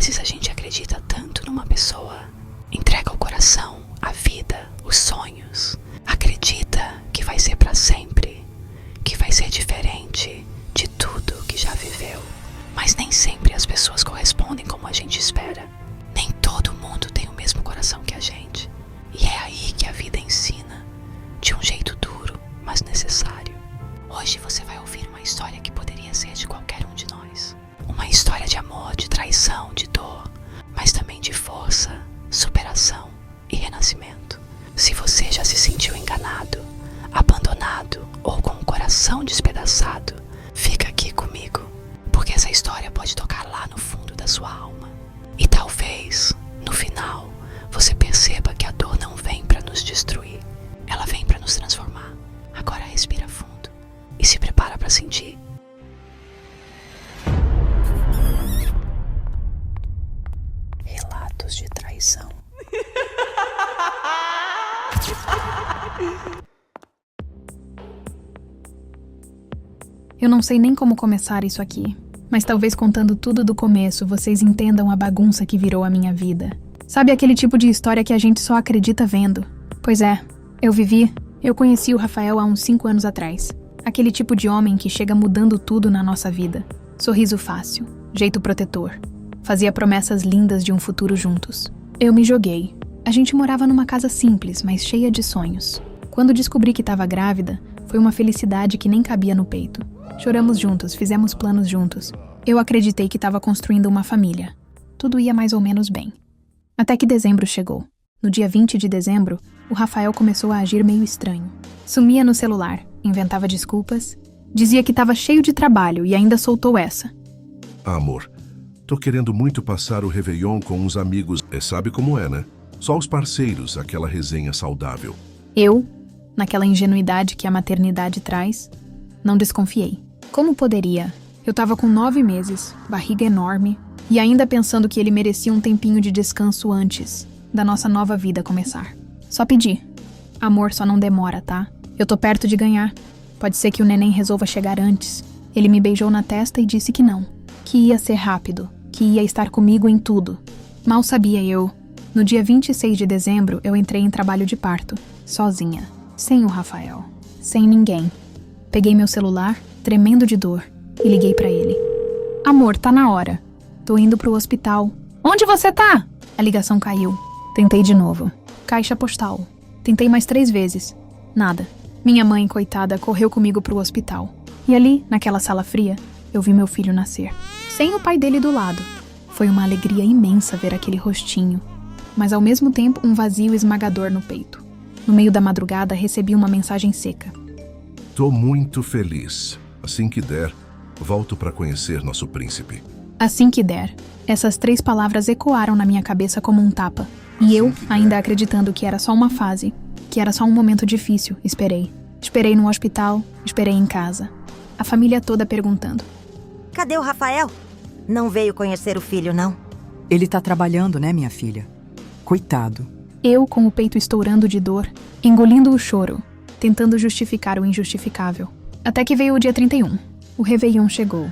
vezes a gente acredita tanto numa pessoa, entrega o coração, a vida, os sonhos, acredita que vai ser pra sempre, que vai ser diferente de tudo que já viveu. Mas nem sempre as pessoas correspondem como a gente espera. Nem todo mundo tem o mesmo coração que a gente. E é aí que a vida ensina, de um jeito duro, mas necessário. Hoje você vai ouvir uma história que poderia ser de qualquer um de nós. Uma história de amor, de traição, de dor, mas também de força, superação e renascimento. Se você já se sentiu enganado, abandonado ou com o coração despedaçado, fica aqui comigo, porque essa história pode tocar lá no fundo da sua alma. E talvez, no final, você perceba que a dor não vem para nos destruir, ela vem para nos transformar. Agora respira fundo e se prepara para sentir. Relatos de traição. Eu não sei nem como começar isso aqui, mas talvez contando tudo do começo vocês entendam a bagunça que virou a minha vida. Sabe aquele tipo de história que a gente só acredita vendo? Pois é, eu conheci o Rafael há uns 5 anos atrás. Aquele tipo de homem que chega mudando tudo na nossa vida. Sorriso fácil, jeito protetor. Fazia promessas lindas de um futuro juntos. Eu me joguei. A gente morava numa casa simples, mas cheia de sonhos. Quando descobri que estava grávida, foi uma felicidade que nem cabia no peito. Choramos juntos, fizemos planos juntos. Eu acreditei que estava construindo uma família. Tudo ia mais ou menos bem. Até que dezembro chegou. No dia 20 de dezembro, o Rafael começou a agir meio estranho. Sumia no celular, inventava desculpas, dizia que estava cheio de trabalho e ainda soltou essa. Amor, tô querendo muito passar o Réveillon com uns amigos. Sabe como é, né? Só os parceiros, aquela resenha saudável. Eu, naquela ingenuidade que a maternidade traz, não desconfiei. Como poderia? Eu tava com 9 meses, barriga enorme, e ainda pensando que ele merecia um tempinho de descanso antes da nossa nova vida começar. Só pedi. Amor só não demora, tá? Eu tô perto de ganhar. Pode ser que o neném resolva chegar antes. Ele me beijou na testa e disse que não. Que ia ser rápido. Que ia estar comigo em tudo. Mal sabia eu. No dia 26 de dezembro, eu entrei em trabalho de parto. Sozinha. Sem o Rafael. Sem ninguém. Peguei meu celular, tremendo de dor, e liguei pra ele. Amor, tá na hora. Tô indo pro hospital. Onde você tá? A ligação caiu. Tentei de novo. Caixa postal. Tentei mais 3 vezes. Nada. Minha mãe, coitada, correu comigo pro hospital. E ali, naquela sala fria, eu vi meu filho nascer. Sem o pai dele do lado. Foi uma alegria imensa ver aquele rostinho. Mas ao mesmo tempo, um vazio esmagador no peito. No meio da madrugada, recebi uma mensagem seca. Tô muito feliz. Assim que der, volto para conhecer nosso príncipe. Assim que der. Essas 3 palavras ecoaram na minha cabeça como um tapa. E eu, ainda acreditando que era só uma fase, que era só um momento difícil, esperei. Esperei no hospital, esperei em casa. A família toda perguntando. Cadê o Rafael? Não veio conhecer o filho, não? Ele tá trabalhando, né, minha filha? Coitado. Eu, com o peito estourando de dor, engolindo o choro, tentando justificar o injustificável. Até que veio o dia 31. O Réveillon chegou.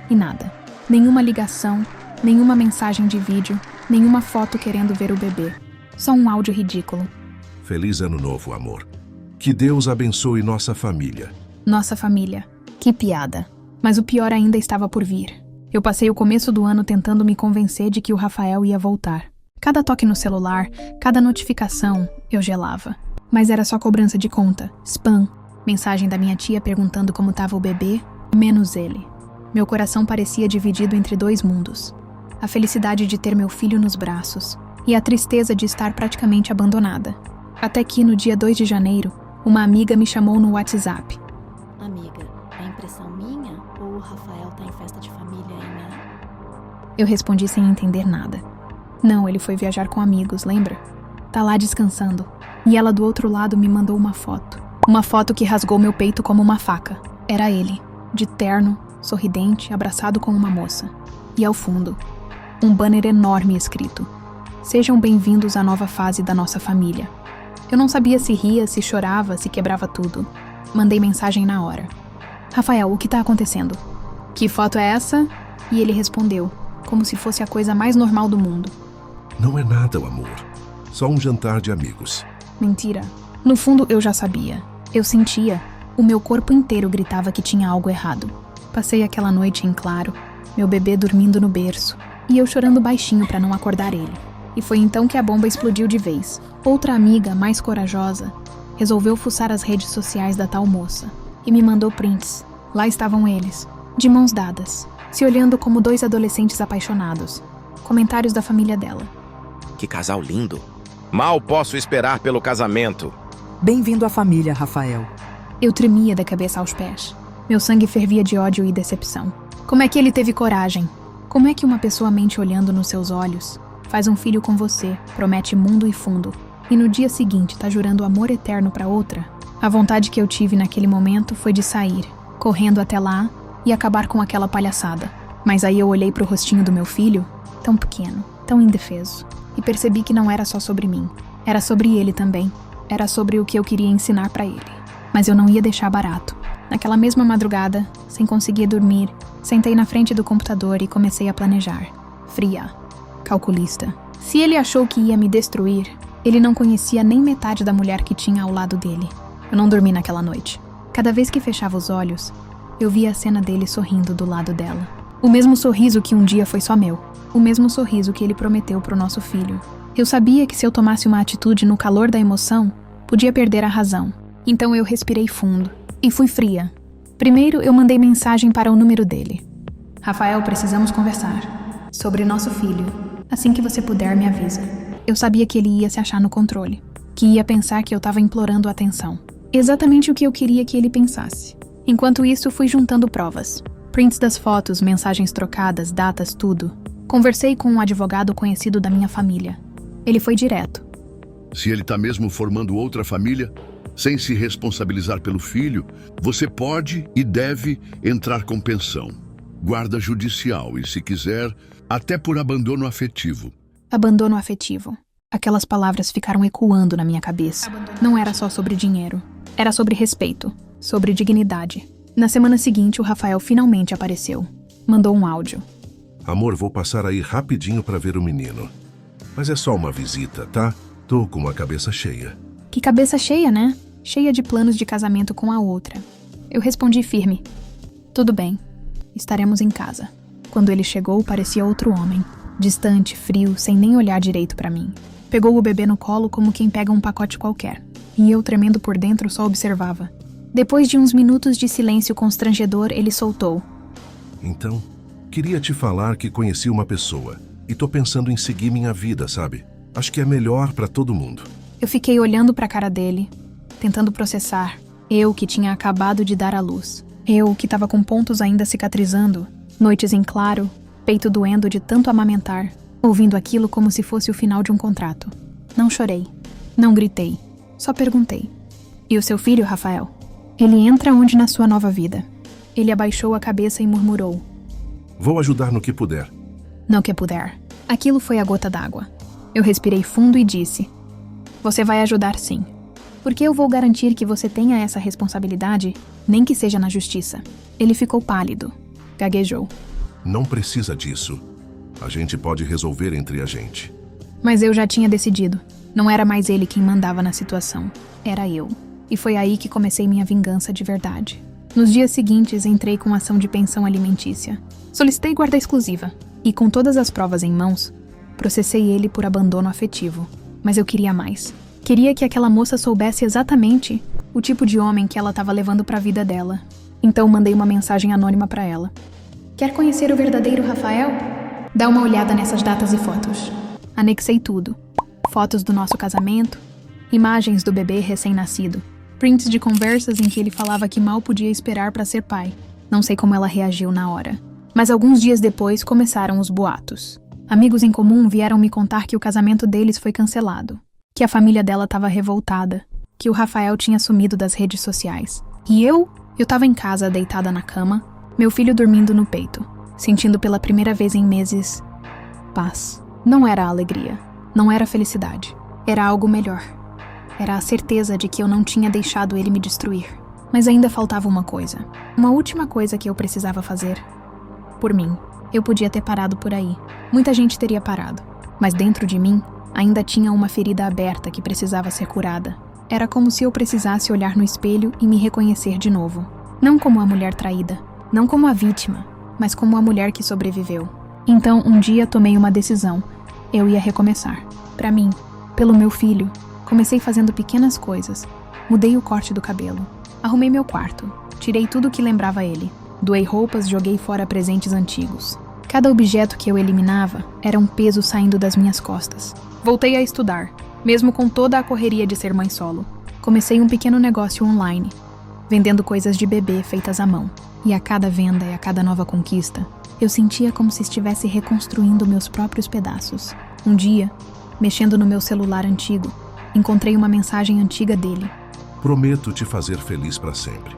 E nada. Nenhuma ligação, nenhuma mensagem de vídeo, nenhuma foto querendo ver o bebê. Só um áudio ridículo. Feliz Ano Novo, amor. Que Deus abençoe nossa família. Nossa família. Que piada. Mas o pior ainda estava por vir. Eu passei o começo do ano tentando me convencer de que o Rafael ia voltar. Cada toque no celular, cada notificação, eu gelava. Mas era só cobrança de conta, spam, mensagem da minha tia perguntando como estava o bebê, menos ele. Meu coração parecia dividido entre 2 mundos. A felicidade de ter meu filho nos braços e a tristeza de estar praticamente abandonada. Até que, no dia 2 de janeiro, uma amiga me chamou no WhatsApp. Amiga, é impressão minha ou o Rafael tá em festa de família aí, né? Eu respondi sem entender nada. Não, ele foi viajar com amigos, lembra? Tá lá descansando. E ela do outro lado me mandou uma foto. Uma foto que rasgou meu peito como uma faca. Era ele, de terno, sorridente, abraçado com uma moça. E ao fundo, um banner enorme escrito: Sejam bem-vindos à nova fase da nossa família. Eu não sabia se ria, se chorava, se quebrava tudo. Mandei mensagem na hora. Rafael, o que tá acontecendo? Que foto é essa? E ele respondeu: como se fosse a coisa mais normal do mundo. Não é nada, amor. Só um jantar de amigos. Mentira. No fundo, eu já sabia. Eu sentia. O meu corpo inteiro gritava que tinha algo errado. Passei aquela noite em claro, meu bebê dormindo no berço, e eu chorando baixinho para não acordar ele. E foi então que a bomba explodiu de vez. Outra amiga, mais corajosa, resolveu fuçar as redes sociais da tal moça e me mandou prints. Lá estavam eles, de mãos dadas, se olhando como dois adolescentes apaixonados. Comentários da família dela. Que casal lindo. Mal posso esperar pelo casamento. Bem-vindo à família, Rafael. Eu tremia da cabeça aos pés. Meu sangue fervia de ódio e decepção. Como é que ele teve coragem? Como é que uma pessoa mente olhando nos seus olhos, faz um filho com você, promete mundo e fundo, e no dia seguinte tá jurando amor eterno pra outra? A vontade que eu tive naquele momento foi de sair, correndo até lá e acabar com aquela palhaçada. Mas aí eu olhei pro rostinho do meu filho, tão pequeno, tão indefeso, e percebi que não era só sobre mim. Era sobre ele também. Era sobre o que eu queria ensinar pra ele. Mas eu não ia deixar barato. Naquela mesma madrugada, sem conseguir dormir, sentei na frente do computador e comecei a planejar. Fria. Calculista. Se ele achou que ia me destruir, ele não conhecia nem metade da mulher que tinha ao lado dele. Eu não dormi naquela noite. Cada vez que fechava os olhos, eu via a cena dele sorrindo do lado dela. O mesmo sorriso que um dia foi só meu. O mesmo sorriso que ele prometeu pro nosso filho. Eu sabia que se eu tomasse uma atitude no calor da emoção, podia perder a razão. Então eu respirei fundo e fui fria. Primeiro eu mandei mensagem para o número dele. Rafael, precisamos conversar. Sobre nosso filho. Assim que você puder, me avisa. Eu sabia que ele ia se achar no controle. Que ia pensar que eu estava implorando atenção. Exatamente o que eu queria que ele pensasse. Enquanto isso, fui juntando provas. Prints das fotos, mensagens trocadas, datas, tudo. Conversei com um advogado conhecido da minha família. Ele foi direto. Se ele está mesmo formando outra família, sem se responsabilizar pelo filho, você pode e deve entrar com pensão, guarda judicial e, se quiser, até por abandono afetivo. Abandono afetivo. Aquelas palavras ficaram ecoando na minha cabeça. Não era só sobre dinheiro. Era sobre respeito, sobre dignidade. Na semana seguinte, o Rafael finalmente apareceu. Mandou um áudio. Amor, vou passar aí rapidinho pra ver o menino. Mas é só uma visita, tá? Tô com a cabeça cheia. Que cabeça cheia, né? Cheia de planos de casamento com a outra. Eu respondi firme. Tudo bem. Estaremos em casa. Quando ele chegou, parecia outro homem. Distante, frio, sem nem olhar direito pra mim. Pegou o bebê no colo como quem pega um pacote qualquer. E eu, tremendo por dentro, só observava. Depois de uns minutos de silêncio constrangedor, ele soltou. Então, queria te falar que conheci uma pessoa. E tô pensando em seguir minha vida, sabe? Acho que é melhor pra todo mundo. Eu fiquei olhando pra cara dele, tentando processar. Eu que tinha acabado de dar à luz. Eu que tava com pontos ainda cicatrizando. Noites em claro, peito doendo de tanto amamentar. Ouvindo aquilo como se fosse o final de um contrato. Não chorei. Não gritei. Só perguntei. E o seu filho, Rafael? Ele entra onde na sua nova vida? Ele abaixou a cabeça e murmurou. Vou ajudar no que puder. No que puder. Aquilo foi a gota d'água. Eu respirei fundo e disse. Você vai ajudar sim. Porque eu vou garantir que você tenha essa responsabilidade, nem que seja na justiça. Ele ficou pálido. Gaguejou. Não precisa disso. A gente pode resolver entre a gente. Mas eu já tinha decidido. Não era mais ele quem mandava na situação. Era eu. E foi aí que comecei minha vingança de verdade. Nos dias seguintes, entrei com ação de pensão alimentícia. Solicitei guarda exclusiva. E com todas as provas em mãos, processei ele por abandono afetivo. Mas eu queria mais. Queria que aquela moça soubesse exatamente o tipo de homem que ela estava levando para a vida dela. Então mandei uma mensagem anônima para ela. Quer conhecer o verdadeiro Rafael? Dá uma olhada nessas datas e fotos. Anexei tudo. Fotos do nosso casamento, imagens do bebê recém-nascido, prints de conversas em que ele falava que mal podia esperar para ser pai. Não sei como ela reagiu na hora. Mas alguns dias depois começaram os boatos. Amigos em comum vieram me contar que o casamento deles foi cancelado, que a família dela estava revoltada, que o Rafael tinha sumido das redes sociais. E eu estava em casa, deitada na cama, meu filho dormindo no peito, sentindo pela primeira vez em meses paz. Não era alegria, não era felicidade, era algo melhor. Era a certeza de que eu não tinha deixado ele me destruir. Mas ainda faltava uma coisa, uma última coisa que eu precisava fazer. Por mim. Eu podia ter parado por aí. Muita gente teria parado. Mas dentro de mim, ainda tinha uma ferida aberta que precisava ser curada. Era como se eu precisasse olhar no espelho e me reconhecer de novo. Não como a mulher traída, não como a vítima, mas como a mulher que sobreviveu. Então, um dia tomei uma decisão. Eu ia recomeçar. Para mim, pelo meu filho. Comecei fazendo pequenas coisas. Mudei o corte do cabelo. Arrumei meu quarto. Tirei tudo que lembrava ele. Doei roupas, joguei fora presentes antigos. Cada objeto que eu eliminava era um peso saindo das minhas costas. Voltei a estudar, mesmo com toda a correria de ser mãe solo. Comecei um pequeno negócio online, vendendo coisas de bebê feitas à mão. E a cada venda e a cada nova conquista, eu sentia como se estivesse reconstruindo meus próprios pedaços. Um dia, mexendo no meu celular antigo, encontrei uma mensagem antiga dele. Prometo te fazer feliz para sempre.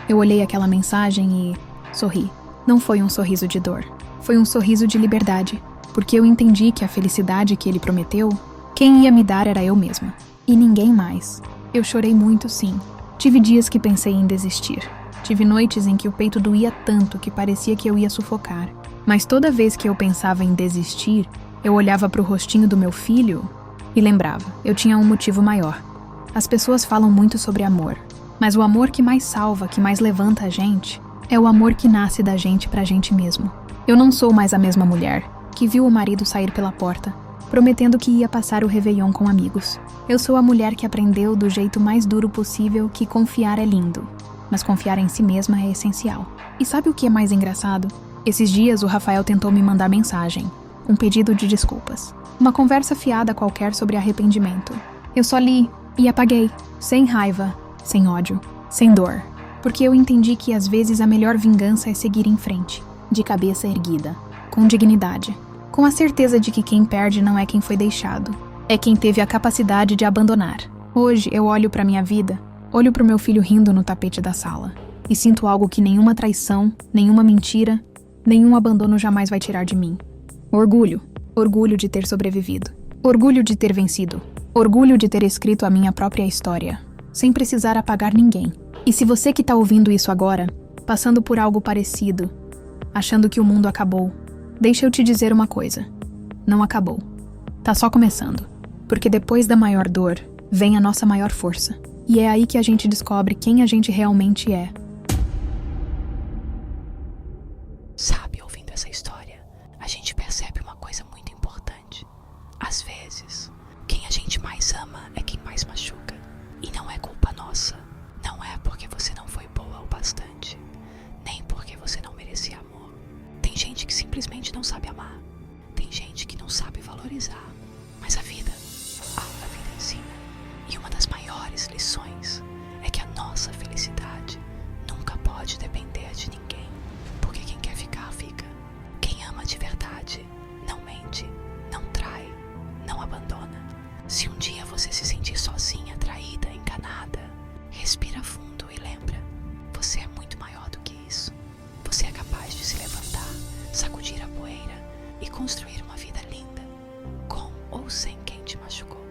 Eu olhei aquela mensagem e sorri. Não foi um sorriso de dor. Foi um sorriso de liberdade, porque eu entendi que a felicidade que ele prometeu, quem ia me dar era eu mesma. E ninguém mais. Eu chorei muito, sim. Tive dias que pensei em desistir. Tive noites em que o peito doía tanto que parecia que eu ia sufocar. Mas toda vez que eu pensava em desistir, eu olhava para o rostinho do meu filho e lembrava, eu tinha um motivo maior. As pessoas falam muito sobre amor, mas o amor que mais salva, que mais levanta a gente, é o amor que nasce da gente pra gente mesmo. Eu não sou mais a mesma mulher que viu o marido sair pela porta, prometendo que ia passar o Réveillon com amigos. Eu sou a mulher que aprendeu do jeito mais duro possível que confiar é lindo, mas confiar em si mesma é essencial. E sabe o que é mais engraçado? Esses dias o Rafael tentou me mandar mensagem, um pedido de desculpas, uma conversa fiada qualquer sobre arrependimento. Eu só li e apaguei, sem raiva, sem ódio, sem dor, porque eu entendi que às vezes a melhor vingança é seguir em frente, de cabeça erguida, com dignidade, com a certeza de que quem perde não é quem foi deixado, é quem teve a capacidade de abandonar. Hoje eu olho para minha vida, olho para o meu filho rindo no tapete da sala, e sinto algo que nenhuma traição, nenhuma mentira, nenhum abandono jamais vai tirar de mim. Orgulho, orgulho de ter sobrevivido, orgulho de ter vencido, orgulho de ter escrito a minha própria história, sem precisar apagar ninguém. E se você que tá ouvindo isso agora, passando por algo parecido, achando que o mundo acabou, deixa eu te dizer uma coisa. Não acabou. Tá só começando. Porque depois da maior dor, vem a nossa maior força. E é aí que a gente descobre quem a gente realmente é. Sabe, ouvindo essa história, a gente percebe uma coisa muito importante. Às vezes, quem a gente mais ama é quem mais machuca. E não é culpa nossa. Não é porque você não foi boa o bastante, nem porque você não merecia amor. Tem gente que simplesmente não sabe amar. Tem gente que não sabe valorizar. Mas a vida ensina. E uma das maiores lições é que a nossa felicidade nunca pode depender de ninguém. Porque quem quer ficar, fica. Quem ama de verdade não mente, não trai, não abandona. Se um dia você se sentir sozinha, traída, enganada, respira fundo e lembra, você é muito maior do que isso. Você é capaz de se levantar, sacudir a poeira e construir uma vida linda, com ou sem quem te machucou.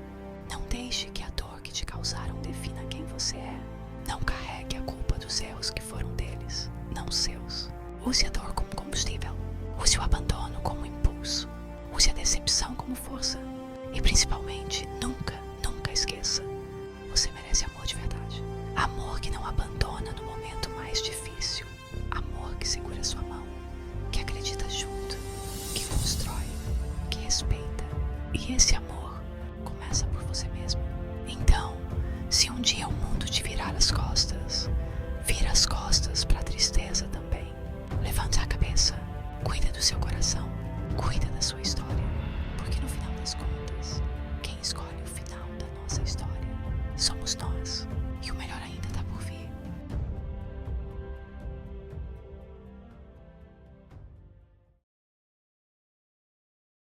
Não deixe que a dor que te causaram defina quem você é. Não carregue a culpa dos erros que foram deles, não seus. Use a dor como combustível. Use o abandono como impulso. Use a decepção como força. E principalmente, nunca esqueça. Você merece amor de verdade. Amor que não abandona no momento mais difícil. Amor que segura sua mão. Que acredita junto. Que constrói. Que respeita. E esse amor começa por você mesmo. Então, se um dia o mundo te virar as costas, vira as costas para a tristeza também. Levanta a cabeça. Cuida do seu coração. Cuida da sua história. Porque no final das contas, quem escolhe o final da nossa história somos nós.